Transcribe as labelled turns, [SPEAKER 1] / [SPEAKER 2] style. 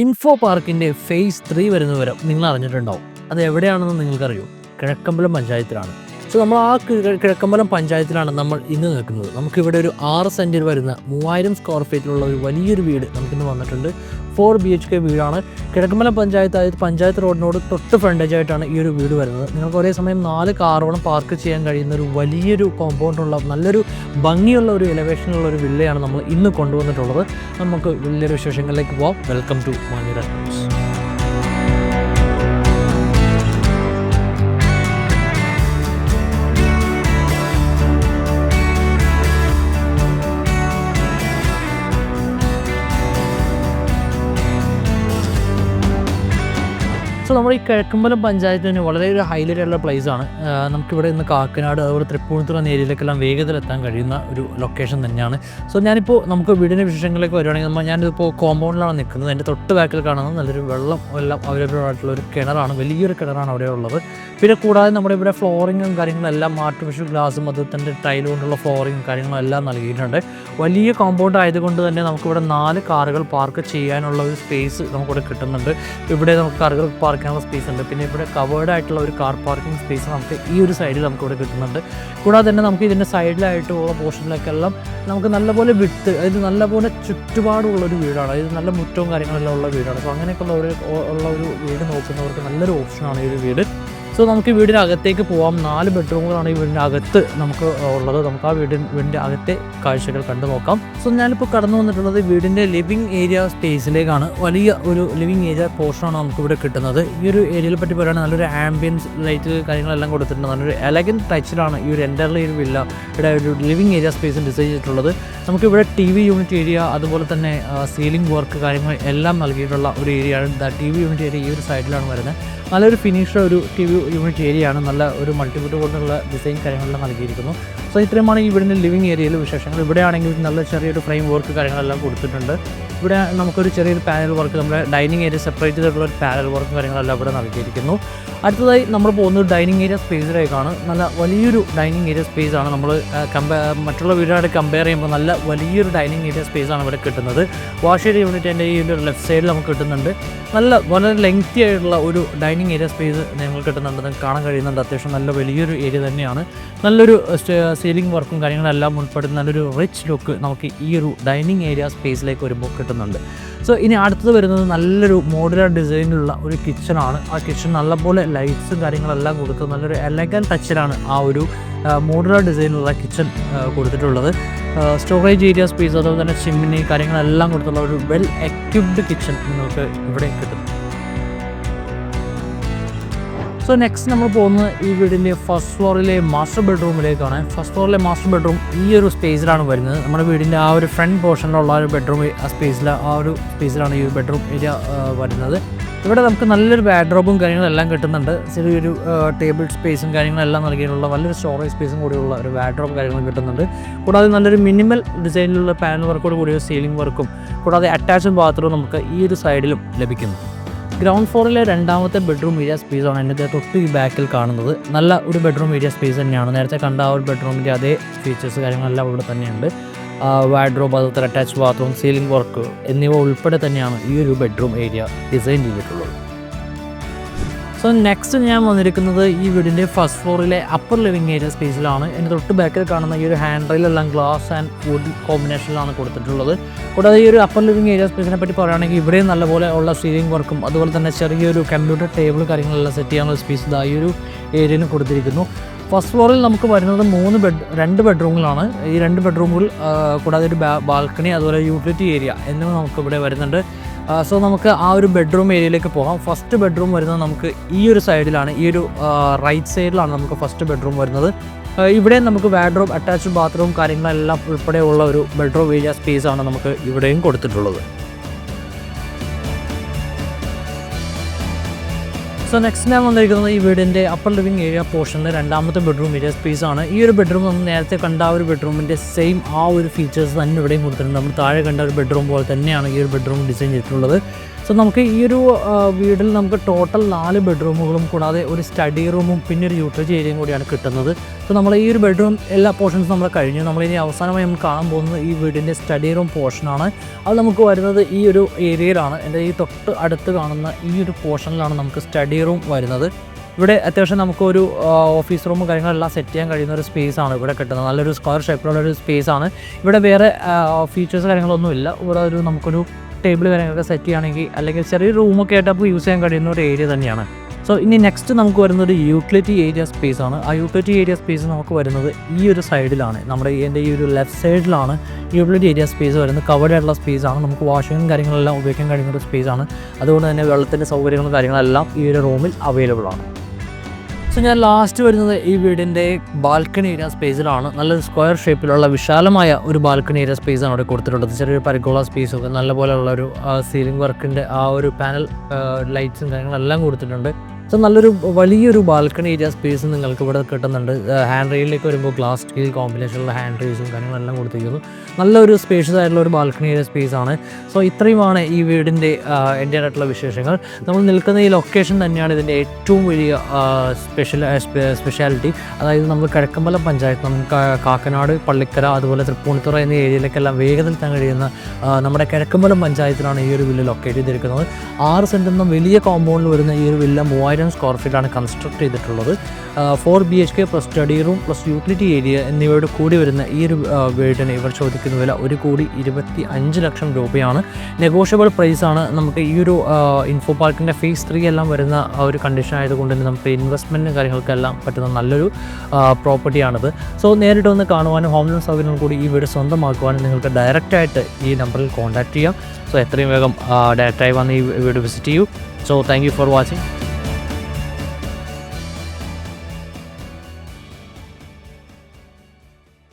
[SPEAKER 1] Info പാർക്കിൻ്റെ face 3 വരുന്ന വിവരം നിങ്ങൾ അറിഞ്ഞിട്ടുണ്ടാവും. അത് എവിടെയാണെന്ന് നിങ്ങൾക്കറിയോ? കിഴക്കമ്പലം പഞ്ചായത്തിലാണ്. സോ നമ്മൾ ആ കിഴക്കമ്പലം പഞ്ചായത്തിലാണ് നമ്മൾ ഇന്ന് നിൽക്കുന്നത്. നമുക്കിവിടെ ഒരു 6 സെൻറ്റിൽ വരുന്ന 3000 സ്ക്വയർ ഫീറ്റിലുള്ള ഒരു വലിയൊരു വീട് നമുക്കിന്ന് വന്നിട്ടുണ്ട്. 4 BHK വീടാണ്. കിഴക്കമ്പലം പഞ്ചായത്ത്, അതായത് പഞ്ചായത്ത് റോഡിനോട് തൊട്ട് ഫ്രണ്ടേജ് ആയിട്ടാണ് ഈ ഒരു വീട് വരുന്നത്. നിങ്ങൾക്ക് ഒരേ സമയം 4 കാറുകളും പാർക്ക് ചെയ്യാൻ കഴിയുന്ന ഒരു വലിയൊരു കോമ്പൗണ്ടുള്ള നല്ലൊരു ഭംഗിയുള്ള ഒരു എലവേഷനുള്ള ഒരു വില്ലയാണ് നമ്മൾ ഇന്ന് കൊണ്ടുവന്നിട്ടുള്ളത്. നമുക്ക് വലിയൊരു വിശേഷങ്ങളിലേക്ക് പോകാം. Welcome to Manjoor news. So നമ്മുടെ ഈ കിഴക്കമ്പലം പഞ്ചായത്തിന് വളരെ ഒരു ഹൈലൈറ്റ് ആയിട്ടുള്ള പ്ലേസാണ്. നമുക്കിവിടെ ഇന്ന് കാക്കനാട്, അതുപോലെ തൃപ്പൂണിത്തുറ ഏരിയയിലേക്കെല്ലാം വേഗത്തിലെത്താൻ കഴിയുന്ന ഒരു ലൊക്കേഷൻ തന്നെയാണ്. സോ ഞാനിപ്പോൾ നമുക്ക് വീടിൻ്റെ വിശേഷങ്ങളിലേക്ക് വരുവാണെങ്കിൽ ഞാനിപ്പോൾ കോമ്പൗണ്ടിലാണ് നിൽക്കുന്നത്. എൻ്റെ തൊട്ട് ബാക്കിൽ കാണുന്നത് നല്ലൊരു വെള്ളം എല്ലാം അവൈലബിൾ ആയിട്ടുള്ള ഒരു കിണറാണ്, വലിയൊരു കിണറാണ് അവിടെ ഉള്ളത്. പിന്നെ കൂടാതെ നമ്മുടെ ഇവിടെ ഫ്ലോറിങ്ങും കാര്യങ്ങളെല്ലാം ആർട്ടിഫിഷ്യൽ ഗ്ലാസും അതുപോലെ തന്നെ ടൈൽ കൊണ്ടുള്ള ഫ്ലോറിങ്ങും കാര്യങ്ങളും എല്ലാം നൽകിയിട്ടുണ്ട്. വലിയ കോമ്പൗണ്ട് ആയതുകൊണ്ട് തന്നെ നമുക്കിവിടെ 4 കാറുകൾ പാർക്ക് ചെയ്യാനുള്ള ഒരു സ്പേസ് നമുക്കിവിടെ കിട്ടുന്നുണ്ട്. ഇവിടെ നമുക്ക് കാറുകൾ പാർക്കാനുള്ള സ്പേസ് ഉണ്ട്. പിന്നെ ഇവിടെ കവേർഡ് ആയിട്ടുള്ള ഒരു കാർ പാർക്കിംഗ് സ്പേസ് നമുക്ക് ഈ ഒരു സൈഡിൽ നമുക്കിവിടെ കിട്ടുന്നുണ്ട്. കൂടാതെ തന്നെ നമുക്ക് ഇതിൻ്റെ സൈഡിലായിട്ടുള്ള പോർഷനിലേക്കെല്ലാം നമുക്ക് നല്ലപോലെ വിട്ട്, അതായത് നല്ലപോലെ ചുറ്റുപാടുള്ളൊരു വീടാണ്. അതായത് നല്ല മുറ്റവും കാര്യങ്ങളെല്ലാം ഉള്ള വീടാണ്. സോ അങ്ങനെയൊക്കെയുള്ള ഒരു വീട് നോക്കുന്നവർക്ക് നല്ലൊരു ഓപ്ഷനാണ് ഈ ഒരു വീട്. സോ നമുക്ക് വീടിനകത്തേക്ക് പോകാം. 4 ബെഡ്റൂമുകളാണ് ഈ വീടിൻ്റെ അകത്ത് നമുക്ക് ഉള്ളത്. നമുക്ക് ആ വീടിൻ്റെ അകത്തെ കാഴ്ചകൾ കണ്ടു നോക്കാം. സോ ഞാനിപ്പോൾ കടന്നു വന്നിട്ടുള്ളത് വീടിൻ്റെ ലിവിങ് ഏരിയ സ്പേസിലേക്കാണ്. വലിയ ഒരു ലിവിങ് ഏരിയ പോർഷനാണ് നമുക്കിവിടെ കിട്ടുന്നത്. ഈ ഒരു ഏരിയയെ പറ്റി പറയുകയാണെങ്കിൽ നല്ലൊരു ആംബിയൻസ് ലൈറ്റ് കാര്യങ്ങളെല്ലാം കൊടുത്തിട്ടുണ്ട്. നല്ലൊരു എലഗൻ ടച്ചിലാണ് ഈ ഒരു എൻ്റർലി ഒരു വില്ല ഇവിടെ ഒരു ലിവിങ് ഏരിയ സ്പേസ് ഡിസൈൻ ചെയ്തിട്ടുള്ളത്. നമുക്കിവിടെ TV യൂണിറ്റ് ഏരിയ, അതുപോലെ തന്നെ സീലിംഗ് വർക്ക് കാര്യങ്ങൾ എല്ലാം നൽകിയിട്ടുള്ള ഒരു ഏരിയയാണ്. TV യൂണിറ്റ് ഏരിയ ഈ ഒരു സൈഡിലാണ് വരുന്നത്. നല്ലൊരു ഫിനിഷ് ഒരു TV യൂണിറ്റ് ഏരിയയാണ്. നല്ല ഒരു മൾട്ടിവുഡ് കൊണ്ടുള്ള ഡിസൈൻ കാര്യങ്ങളെല്ലാം നൽകിയിരിക്കുന്നു. സോ ഇത്രയുമാണ് ഈ വീടിൻ്റെ ലിവിങ് ഏരിയയിലെ വിശേഷങ്ങൾ. ഇവിടെ ആണെങ്കിൽ നല്ല ചെറിയൊരു ഫ്രെയിം വർക്ക് കാര്യങ്ങളെല്ലാം കൊടുത്തിട്ടുണ്ട്. ഇവിടെ നമുക്കൊരു ചെറിയൊരു പാനൽ വർക്ക്, നമ്മുടെ ഡൈനിങ് ഏരിയ സെപ്പറേറ്റ് ചെയ്തിട്ടുള്ള ഒരു പാനൽ വർക്ക് കാര്യങ്ങളെല്ലാം ഇവിടെ നൽകിയിരിക്കുന്നു. അടുത്തതായി നമ്മൾ പോകുന്നത് ഡൈനിങ് ഏരിയ സ്പേസിലേക്കാണ്. നല്ല വലിയൊരു ഡൈനിങ് ഏരിയ സ്പേസാണ്. നമ്മൾ മറ്റുള്ള വീടുമായിട്ട് കമ്പയർ ചെയ്യുമ്പോൾ നല്ല വലിയൊരു ഡൈനിങ് ഏരിയ സ്പേസാണ് ഇവിടെ കിട്ടുന്നത്. വാഷ് ഏരിയ യൂണിറ്റിൻ്റെ ഈ ഒരു ലെഫ്റ്റ് സൈഡിൽ നമുക്ക് കിട്ടുന്നുണ്ട്. വളരെ ലെങ്തി ആയിട്ടുള്ള ഒരു ഡൈനിങ് ഏരിയ സ്പേസ് നിങ്ങൾക്ക് കിട്ടുന്നുണ്ട്. നിങ്ങൾക്ക് കാണാൻ കഴിയുന്നുണ്ട്. അത്യാവശ്യം നല്ല വലിയൊരു ഏരിയ തന്നെയാണ്. നല്ലൊരു സീലിംഗ് വർക്കും കാര്യങ്ങളെല്ലാം ഉൾപ്പെടുന്ന നല്ലൊരു റിച്ച് ലുക്ക് നമുക്ക് ഈ ഒരു ഡൈനിങ് ഏരിയ സ്പേസിലേക്ക് വരുമ്പോൾ കിട്ടുന്നുണ്ട്. സോ ഇനി അടുത്തത് വരുന്നത് നല്ലൊരു മോഡുലാർ ഡിസൈനിലുള്ള ഒരു കിച്ചണാണ്. ആ കിച്ചൺ നല്ലപോലെ ലൈറ്റ്സും കാര്യങ്ങളെല്ലാം കൊടുത്ത് നല്ലൊരു എലഗൻ ടച്ചിലാണ് ആ ഒരു മോഡുലാർ ഡിസൈനിലുള്ള കിച്ചൺ കൊടുത്തിട്ടുള്ളത്. സ്റ്റോറേജ് ഏരിയ സ്പേസ്, അതുപോലെ തന്നെ ചിമ്മിനി കാര്യങ്ങളെല്ലാം കൊടുത്തുള്ള ഒരു വെൽ എക്യുപ്ഡ് കിച്ചൺ നിങ്ങൾക്ക് ഇവിടെ കിട്ടും. സോ നെക്സ്റ്റ് നമ്മൾ പോകുന്നത് ഈ വീടിൻ്റെ ഫസ്റ്റ് ഫ്ലോറിലെ മാസ്റ്റർ ബെഡ്റൂമിലേക്കാണ്. ഫസ്റ്റ് ഫ്ലോറിലെ മാസ്റ്റർ ബെഡ്റൂം ഈ ഒരു സ്പേസിലാണ് വരുന്നത്. നമ്മുടെ വീടിൻ്റെ ആ ഒരു ഫ്രണ്ട് പോർഷനിലുള്ള ഒരു ബെഡ്റൂം ആ ഒരു സ്പേസിലാണ് ഈ ബെഡ്റൂം ഏരിയ വരുന്നത്. ഇവിടെ നമുക്ക് നല്ലൊരു വാർഡ്രോബും കാര്യങ്ങളെല്ലാം കിട്ടുന്നുണ്ട്. ചെറിയൊരു ടേബിൾ സ്പേസും കാര്യങ്ങളെല്ലാം നൽകിയിട്ടുള്ള നല്ലൊരു സ്റ്റോറേജ് സ്പേസും കൂടിയുള്ള ഒരു വാർഡ്രോബ് കാര്യങ്ങളും കിട്ടുന്നുണ്ട്. കൂടാതെ നല്ലൊരു മിനിമൽ ഡിസൈനിലുള്ള പാനൽ വർക്കോട് കൂടിയ സീലിംഗ് വർക്കും കൂടാതെ അറ്റാച്ച്ഡ് ബാത്റൂം നമുക്ക് ഈ ഒരു സൈഡിലും ലഭിക്കുന്നു. ഗ്രൗണ്ട് ഫ്ലോറിലെ രണ്ടാമത്തെ ബെഡ്റൂം ഏരിയ സ്പേസാണ് എൻ്റെ തൊട്ട് ഈ ബാക്കിൽ കാണുന്നത്. നല്ല ഒരു ബെഡ്റൂം ഏരിയ സ്പേസ് തന്നെയാണ്. നേരത്തെ കണ്ട ആ ഒരു ബെഡ്റൂമിൻ്റെ അതേ ഫീച്ചേഴ്സ് കാര്യങ്ങളെല്ലാം ഇവിടെ തന്നെയുണ്ട്. വാർഡ്രോബ്, അതുപോലെ അറ്റാച്ച് ബാത്റൂം, സീലിംഗ് വർക്ക് എന്നിവ ഉൾപ്പെടെ തന്നെയാണ് ഈ ഒരു ബെഡ്റൂം ഏരിയ ഡിസൈൻ ചെയ്തിട്ടുള്ളത്. സോ നെക്സ്റ്റ് ഞാൻ വന്നിരിക്കുന്നത് ഈ വീടിൻ്റെ ഫസ്റ്റ് ഫ്ലോറിലെ അപ്പർ ലിവിങ് ഏരിയ സ്പേസിലാണ്. എൻ്റെ തൊട്ട് ബാക്കിൽ കാണുന്ന ഈ ഒരു ഹാൻഡ് റെയിലെല്ലാം ഗ്ലാസ് ആൻഡ് വുഡ് കോമ്പിനേഷനിലാണ് കൊടുത്തിട്ടുള്ളത്. കൂടാതെ ഈ ഒരു അപ്പർ ലിവിങ് ഏരിയ സ്പേസിനെ പറ്റി പറയുകയാണെങ്കിൽ ഇവിടെയും നല്ലപോലെ ഉള്ള സീലിംഗ് വർക്കും അതുപോലെ തന്നെ ചെറിയൊരു കമ്പ്യൂട്ടർ ടേബിൾ കാര്യങ്ങളെല്ലാം സെറ്റ് ചെയ്യാനുള്ള സ്പേസ് ഈ ഒരു ഏരിയയിൽ കൊടുത്തിരിക്കുന്നു. ഫസ്റ്റ് ഫ്ലോറിൽ നമുക്ക് വരുന്നത് 2 ബെഡ്റൂമുകളാണ്. ഈ 2 ബെഡ്റൂമുകൾ കൂടാതെ ഒരു ബാൽക്കണി, അതുപോലെ യൂട്ടിലിറ്റി ഏരിയ എന്നിവ നമുക്ക് ഇവിടെ വരുന്നുണ്ട്. സോ നമുക്ക് ആ ഒരു ബെഡ്റൂം ഏരിയയിലേക്ക് പോകാം. ഫസ്റ്റ് ബെഡ്റൂം വരുന്നത് നമുക്ക് ഈ ഒരു സൈഡിലാണ്. ഈ ഒരു റൈറ്റ് സൈഡിലാണ് നമുക്ക് ഫസ്റ്റ് ബെഡ്റൂം വരുന്നത്. ഇവിടെ നമുക്ക് വാർഡ്രോബ്, അറ്റാച്ച്ഡ് ബാത്റൂം കാര്യങ്ങളെല്ലാം ഉൾപ്പെടെയുള്ള ഒരു ബെഡ്റൂം ഏരിയ സ്പേസാണ് നമുക്ക് ഇവിടെയും കൊടുത്തിട്ടുള്ളത്. സോ നെക്സ്റ്റ് ഞാൻ വന്നിരിക്കുന്നത് ഈ വീടിൻ്റെ അപ്പർ ലിവിങ് ഏരിയ പോർഷനിൽ രണ്ടാമത്തെ ബെഡ്റൂം ഏരിയ സ്പേസാണ്. ഈ ഒരു ബെഡ്റൂം നമ്മൾ നേരത്തെ കണ്ട ആ ഒരു ബെഡ്റൂമിൻ്റെ സെയിം ആ ഒരു ഫീച്ചേഴ്സ് തന്നെ ഇവിടെയും കൊടുത്തിട്ടുണ്ട്. നമ്മൾ താഴെ കണ്ട ഒരു ബെഡ്റൂം പോലെ തന്നെയാണ് ഈ ഒരു ബെഡ്റൂം ഡിസൈൻ ചെയ്തിട്ടുള്ളത്. സോ നമുക്ക് ഈ ഒരു വീടിൽ നമുക്ക് ടോട്ടൽ 4 ബെഡ്റൂമുകളും കൂടാതെ ഒരു സ്റ്റഡി റൂമും പിന്നെ ഒരു യൂട്ടിലിറ്റി ഏരിയയും കൂടിയാണ് കിട്ടുന്നത്. സോ നമ്മൾ ഈ ഒരു ബെഡ്റൂം എല്ലാ പോർഷൻസും നമ്മൾ കഴിഞ്ഞു. നമ്മളിനി അവസാനമായി നമ്മൾ കാണാൻ പോകുന്നത് ഈ വീടിൻ്റെ സ്റ്റഡി റൂം പോർഷനാണ്. അത് നമുക്ക് വരുന്നത് ഈ ഒരു ഏരിയയിലാണ്. എൻ്റെ ഈ തൊട്ട് അടുത്ത് കാണുന്ന ഈ ഒരു പോർഷനിലാണ് നമുക്ക് സ്റ്റഡി റൂം വരുന്നത്. ഇവിടെ അത്യാവശ്യം നമുക്കൊരു ഓഫീസ് റൂമും കാര്യങ്ങളെല്ലാം സെറ്റ് ചെയ്യാൻ കഴിയുന്ന ഒരു സ്പേസാണ് ഇവിടെ കിട്ടുന്നത്. നല്ലൊരു സ്ക്വയർ ഷേപ്പിലുള്ളൊരു സ്പേസാണ്. ഇവിടെ വേറെ ഫീച്ചേഴ്സ് കാര്യങ്ങളൊന്നുമില്ല. ഇവിടെ നമുക്കൊരു ടേബിൾ കാര്യങ്ങളൊക്കെ സെറ്റ് ചെയ്യുകയാണെങ്കിൽ അല്ലെങ്കിൽ ചെറിയ റൂമൊക്കെ ആയിട്ട് നമുക്ക് യൂസ് ചെയ്യാൻ കഴിയുന്ന ഒരു ഏരിയ തന്നെയാണ്. സോ ഇനി നെക്സ്റ്റ് നമുക്ക് വരുന്നത് യൂട്ടിലിറ്റി ഏരിയ സ്പേസ് ആണ്. ആ യൂട്ടിലിറ്റി ഏരിയ സ്പേസ് നമുക്ക് വരുന്നത് ഈ ഒരു സൈഡിലാണ്. നമ്മുടെ എൻ്റെ ഈ ഒരു ലെഫ്റ്റ് സൈഡിലാണ് യൂട്ടിലിറ്റി ഏരിയ സ്പേസ് വരുന്നത്. കവേർഡ് ആയിട്ടുള്ള സ്പേസാണ്. നമുക്ക് വാഷിങ്ങും കാര്യങ്ങളെല്ലാം ഉപയോഗിക്കാൻ കഴിയുന്ന ഒരു സ്പേസാണ്. അതുകൊണ്ട് തന്നെ വെള്ളത്തിൻ്റെ സൗകര്യങ്ങളും കാര്യങ്ങളെല്ലാം ഈ ഒരു റൂമിൽ അവൈലബിൾ ആണ്. സോ ഞാൻ ലാസ്റ്റ് വരുന്നത് ഈ വീടിൻ്റെ ബാൽക്കണി ഏരിയ സ്പേസിലാണ്. നല്ലൊരു സ്ക്വയർ ഷേപ്പിലുള്ള വിശാലമായ ഒരു ബാൽക്കണി ഏരിയ സ്പേസാണ് അവിടെ കൊടുത്തിട്ടുള്ളത്. ചെറിയൊരു പരിഗോള സ്പേസൊക്കെ നല്ലപോലെയുള്ള ഒരു സീലിംഗ് വർക്കിൻ്റെ ആ ഒരു പാനൽ ലൈറ്റ്സും കാര്യങ്ങളെല്ലാം കൊടുത്തിട്ടുണ്ട്. സോ നല്ലൊരു വലിയൊരു ബാൽക്കണി ഏരിയ സ്പേസ് നിങ്ങൾക്ക് ഇവിടെ കിട്ടുന്നുണ്ട്. ഹാൻഡ് റെയിലേക്ക് വരുമ്പോൾ ഗ്ലാസ് സ്റ്റീൽ കോമ്പിനേഷനുള്ള ഹാൻഡ് റെയിൽസും കാര്യങ്ങളെല്ലാം കൊടുത്തിരിക്കുന്നു. നല്ലൊരു സ്പേഷ്യസ് ആയിട്ടുള്ള ഒരു ബാൽക്കണി ഏരിയ സ്പേസാണ്. സോ ഇത്രയുമാണ് ഈ വീടിൻ്റെ എൻ്റെ ആയിട്ടുള്ള വിശേഷങ്ങൾ. നമ്മൾ നിൽക്കുന്ന ഈ ലൊക്കേഷൻ തന്നെയാണ് ഇതിൻ്റെ ഏറ്റവും വലിയ സ്പെഷ്യാലിറ്റി. അതായത് നമ്മൾ കിഴക്കമ്പലം പഞ്ചായത്ത്, നമുക്ക് കാക്കനാട്, പള്ളിക്കര, അതുപോലെ തൃപ്പൂണിത്തുറ എന്നീ ഏരിയയിലേക്കെല്ലാം വേഗത്തിൽ എത്താൻ കഴിയുന്ന നമ്മുടെ കിഴക്കമ്പലം പഞ്ചായത്തിലാണ് ഈ ഒരു വില്ല ലൊക്കേറ്റ് ചെയ്തിരിക്കുന്നത്. 6 സെൻറ്റ് എന്ന വലിയ കോമ്പൗണ്ടിൽ വരുന്ന ഈ ഒരു വില്ല 3000 സ്ക്വയർ ഫീറ്റാണ് കൺസ്ട്രക്ട് ചെയ്തിട്ടുള്ളത്. 4 BHK plus study room plus utility area എന്നിവയോട് കൂടി വരുന്ന ഈ ഒരു വീടിന് ഇവർ ചോദിക്കുന്ന വില 1,25 ലക്ഷം രൂപയാണ്. നെഗോഷ്യബിൾ പ്രൈസാണ്. നമുക്ക് ഈ ഒരു ഇൻഫോ പാർക്കിൻ്റെ ഫേസ് 3 എല്ലാം വരുന്ന ഒരു കണ്ടീഷൻ ആയതുകൊണ്ട് തന്നെ നമുക്ക് ഇൻവെസ്റ്റ്മെൻറ്റും കാര്യങ്ങൾക്കെല്ലാം പറ്റുന്ന നല്ലൊരു പ്രോപ്പർട്ടിയാണിത്. സോ നേരിട്ട് വന്ന് കാണുവാനും ഹോം ലോൺ സൗകര്യങ്ങൾ കൂടി ഈ വീട് സ്വന്തമാക്കുവാനും നിങ്ങൾക്ക് ഡയറക്റ്റായിട്ട് ഈ നമ്പറിൽ കോൺടാക്റ്റ് ചെയ്യാം. സോ എത്രയും വേഗം ഡയറക്റ്റായി വന്ന് ഈ വീട് വിസിറ്റ് ചെയ്യൂ. So thank you for watching.